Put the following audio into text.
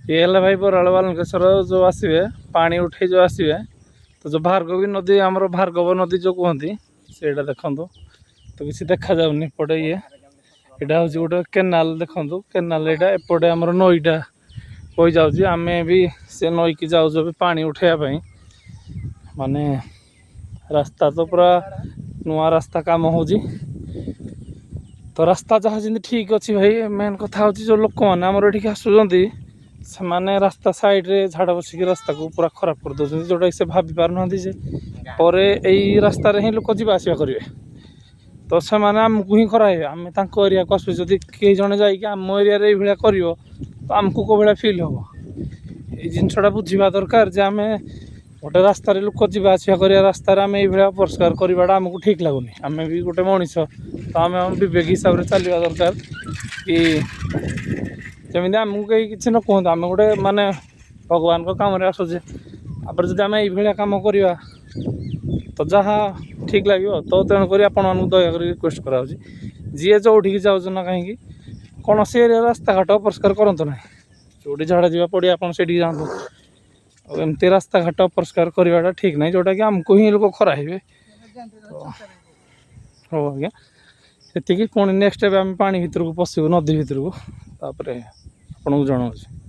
ये है भाई बराल बालकेश्वर जो आसवे पानी उठे जो आसवे तो जो भार्गवी नदी आमर भार्गव नदी जो कहती से देखु तो किसी देखा जाऊनी एपटे ये यहाँ हूँ गोटे केनाल देखु केनाल यहाँ एपटे आमर नईटा बही जाऊँगी आम भी से नई की जाऊँ भी पानी उठाइवाई माने रास्ता तो पूरा नुआ रास्ता काम हो तो रास्ता जहाँ जमी ठीक अच्छी भाई मेन कथा हूँ जो लोक मैंने आमर ये आसुँच से माने रास्ता साइड रे झाड़ बसिक रास्ता को पूरा खराब कर दौरान जोटा से भाभी पार ना पर यही रास्ता ही लोक जा आसवा करेंगे तो से आमको ही कराइबे आम एरिया को आसू जदि कई जने जाम एरिया भाया कर तो आमको कौ भाया फिल हम ये जिनसा बुझा दरकार जे आम गोटे रास्त लोक जा आसवा कर रास्त आम ये अपरिष्कार करवाटा आमको ठीक लगुनि आम भी गोटे मनीष तो आम विवेक हिसाब से चलवा दरकार कि जमी आमको कहीं किसी न कहते आम गोटे माने भगवान को कम आसुचे आप जब आम ये कम करवा तो जहाँ ठीक लगे तो तेणुक आपण दयाक रिक्वेस्ट करा जी जोठी जाऊँ ना कहीं कौन से एरिया रास्ता घाट अपरिष्कार करते ना जो झाड़ा जा पड़ा आप जातु एमती रास्ता घाट अपरिष्कार करवाटा ठीक ना जोटा कि आमको ही लोग खराइबे हाँ आज्ञा से पुणी नेक्स्ट आम पा भर को पशु नदी भर को आपको जनाऊँ।